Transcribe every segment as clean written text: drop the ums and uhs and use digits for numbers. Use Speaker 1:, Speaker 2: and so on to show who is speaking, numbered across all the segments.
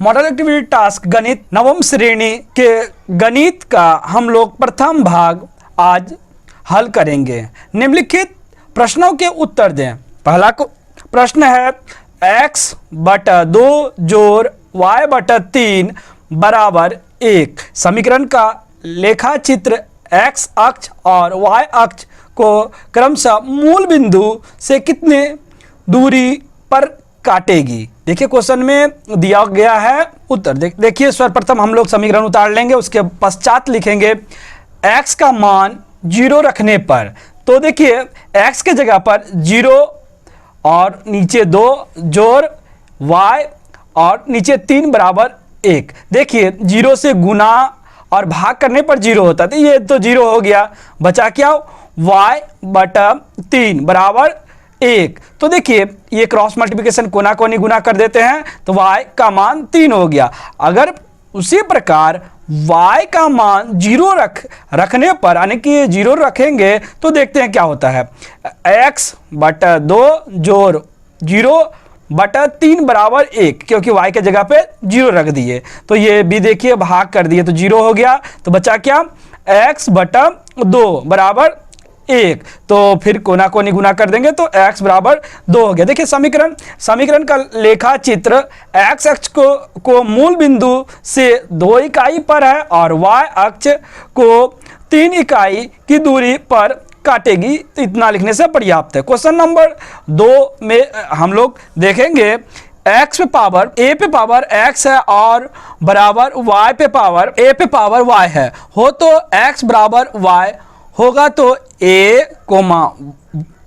Speaker 1: Model activity task गणित नवम श्रेणी के गणित का हम लोग प्रथम भाग आज हल करेंगे। निम्नलिखित प्रश्नों के उत्तर दें। पहला प्रश्न है x बटा 2 जोड़ y बटा 3 बराबर 1। समीकरण का लेखा चित्र x अक्ष और y अक्ष को क्रमशः मूल बिंदु से कितने दूरी पर काटेगी। देखिए क्वेश्चन में दिया गया है उत्तर। देखिए सर्वप्रथम हम लोग समीकरण उतार लेंगे, उसके पश्चात लिखेंगे x का मान 0 रखने पर। तो देखिए x के जगह पर 0 और नीचे 2 जोड़ y और नीचे 3 बराबर 1। देखिए 0 से गुना और भाग करने पर 0 होता है, तो ये तो 0 हो गया, बचा क्या y बटा 3 बराबर 1। तो देखिए ये क्रॉस मल्टीप्लिकेशन कोना कोनी गुना कर देते हैं तो y का मान 3 हो गया। अगर उसी प्रकार y का मान 0 रखने पर यानी कि 0 रखेंगे तो देखते हैं क्या होता है। x बटा 2 जोड़ 0 बटा 3 बराबर 1, क्योंकि y के जगह पे 0 रख दिए तो ये भी देखिए भाग कर दिए तो 0 हो गया। तो बचा क्या x बटा 2 बराबर 1। तो फिर कोना कोनी गुना कर देंगे तो x बराबर 2 हो गया। देखिए समीकरण का लेखा चित्र x अक्ष को मूल बिंदु से 2 इकाई पर है और y अक्ष को 3 इकाई की दूरी पर काटेगी। तो इतना लिखने से पर्याप्त है। क्वेश्चन नंबर 2 में हम लोग देखेंगे x पे पावर a पे पावर x है और बराबर y पे पावर a पे पावर y है हो तो x बराबर y होगा तो a comma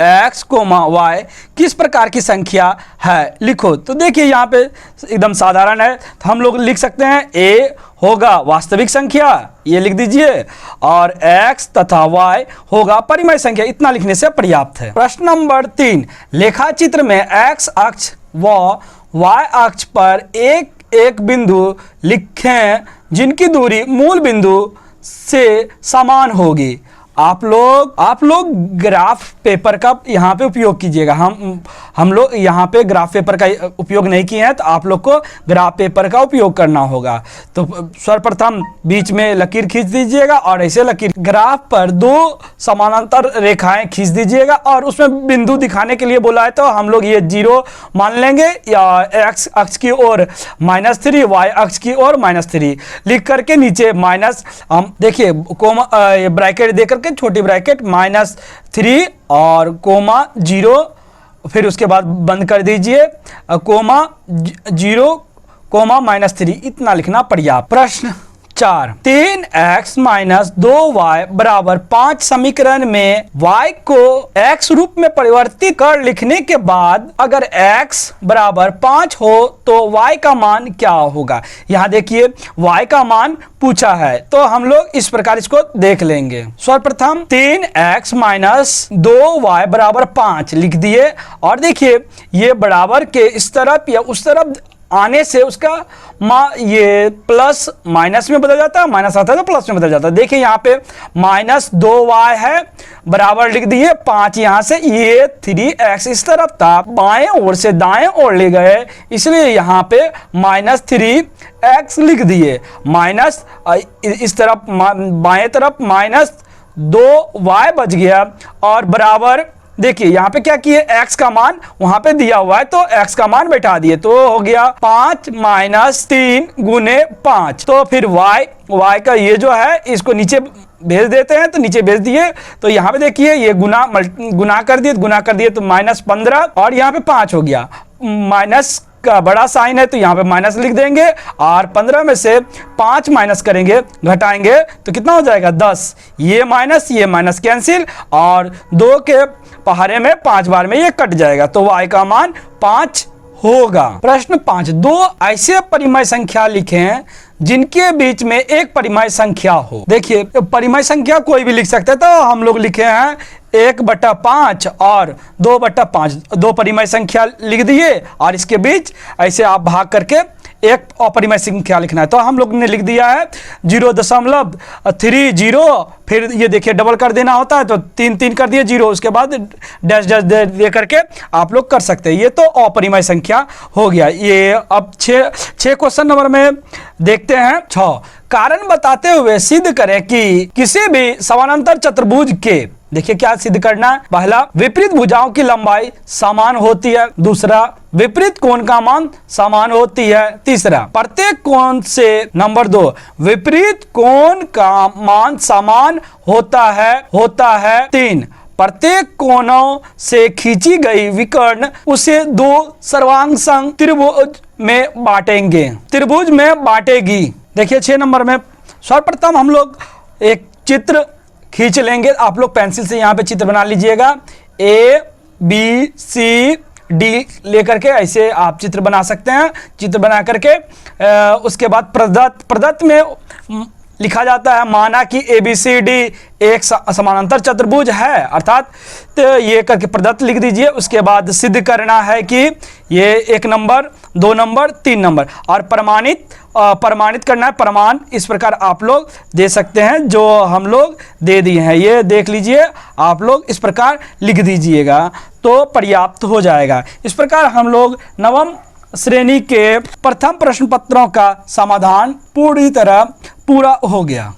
Speaker 1: x comma y किस प्रकार की संख्या है लिखो। तो देखिए यहाँ पे एकदम साधारण है, तो हम लोग लिख सकते हैं a होगा वास्तविक संख्या, ये लिख दीजिए, और x तथा y होगा परिमेय संख्या। इतना लिखने से पर्याप्त है। प्रश्न नंबर 3, लेखा चित्र में x अक्ष व y अक्ष पर एक एक बिंदु लिखें जिनकी दूरी मूल बिंदु से समान होगी। आप लोग ग्राफ पेपर का यहाँ पे उपयोग कीजिएगा। हम लोग यहाँ पे ग्राफ पेपर का उपयोग नहीं किए हैं, तो आप लोग को ग्राफ पेपर का उपयोग करना होगा। तो सर्वप्रथम बीच में लकीर खींच दीजिएगा और ऐसे लकीर ग्राफ पर 2 समानांतर रेखाएं खींच दीजिएगा और उसमें बिंदु दिखाने के लिए बोला है तो हम लोग ये 0 मान लेंगे या x अक्ष की ओर -3 y अक्ष की ओर -3 लिख करके नीचे माइनस देखिए कोमा ब्रैकेट देकर छोटी ब्रैकेट -3 और कोमा 0, फिर उसके बाद बंद कर दीजिए कोमा 0 कोमा -3। इतना लिखना पर्याप्त। प्रश्न 4, 3x - 2y बराबर 5 समीकरण में y को x रूप में परिवर्तित कर लिखने के बाद अगर x बराबर 5 हो तो y का मान क्या होगा। यहाँ देखिए y का मान पूछा है तो हम लोग इस प्रकार इसको देख लेंगे। सर्वप्रथम 3x - 2y बराबर 5 लिख दिए और देखिए ये बराबर के इस तरफ या उस तरफ आने से उसका ये प्लस माइनस में बदल जाता है, माइनस आता है तो प्लस में बदल जाता है। देखिए यहाँ पे -2y है बराबर लिख दिए 5, यहाँ से ये 3x इस तरफ था, बाएं ओर से दाएं ओर ले गए इसलिए यहाँ पे -3x लिख दिए, माइनस इस तरफ बाएं तरफ -2y बच गया और बराबर देखिए यहाँ पे क्या किए x का मान वहां पे दिया हुआ है तो x का मान बैठा दिए तो हो गया 5 - 3 गुने 5। तो फिर y का ये जो है इसको नीचे भेज देते हैं तो नीचे भेज दिए तो यहाँ पे देखिए ये गुना कर दिए तो -15 और यहाँ पे 5 हो गया। माइनस का बड़ा साइन है तो यहाँ पे माइनस लिख देंगे और 15 में से 5 माइनस करेंगे घटाएंगे तो कितना हो जाएगा 10। ये माइनस कैंसिल और 2 के पहाड़े में 5 बार में ये कट जाएगा तो y का मान 5 होगा। प्रश्न 5, 2 ऐसे परिमेय संख्या लिखें जिनके बीच में एक परिमेय संख्या हो। देखिए परिमेय संख्या कोई भी लिख सकते हैं तो हम लोग लिखे हैं 1/5 और 2/5, दो परिमेय संख्या लिख दिए और इसके बीच ऐसे आप भाग करके एक अपरिमेय संख्या लिखना है। तो हम लोग ने लिख दिया है 0.30, फिर ये देखिए डबल कर देना होता है तो 3 कर दिए 0, उसके बाद डैश डैश दे करके आप लोग कर सकते हैं। ये तो अपरिमेय संख्या हो गया। ये अब 6 क्वेश्चन नंबर में देखते हैं। 6, कारण बताते हुए सिद्ध करें कि किसी भी समानांतर चतुर्भुज के, देखिए क्या सिद्ध करना है। पहला, विपरीत भुजाओं की लंबाई समान होती है। दूसरा, विपरीत कोण का मान समान होती है। तीसरा, प्रत्येक कोण से, नंबर 2, विपरीत कोण का मान समान होता है। 3, प्रत्येक कोणों से खींची गई विकर्ण उसे 2 सर्वांग त्रिभुज में बांटेगी। देखिए 6 नंबर में सर्वप्रथम हम लोग एक चित्र खींच लेंगे। आप लोग पेंसिल से यहाँ पे चित्र बना लीजिएगा। ABCD लेकर के ऐसे आप चित्र बना सकते हैं। चित्र बना करके उसके बाद प्रदत्त में लिखा जाता है, माना कि ABCD एक समानांतर चतुर्भुज है, अर्थात तो ये करके प्रदत्त लिख दीजिए। उसके बाद सिद्ध करना है कि ये 1 नंबर, 2 नंबर, 3 नंबर, और प्रमाणित करना है। प्रमाण इस प्रकार आप लोग दे सकते हैं जो हम लोग दे दिए हैं। ये देख लीजिए, आप लोग इस प्रकार लिख दीजिएगा तो पर्याप्त हो जाएगा। इस प्रकार हम लोग नवम श्रेणी के प्रथम प्रश्न पत्रों का समाधान पूरी तरह पूरा हो गया।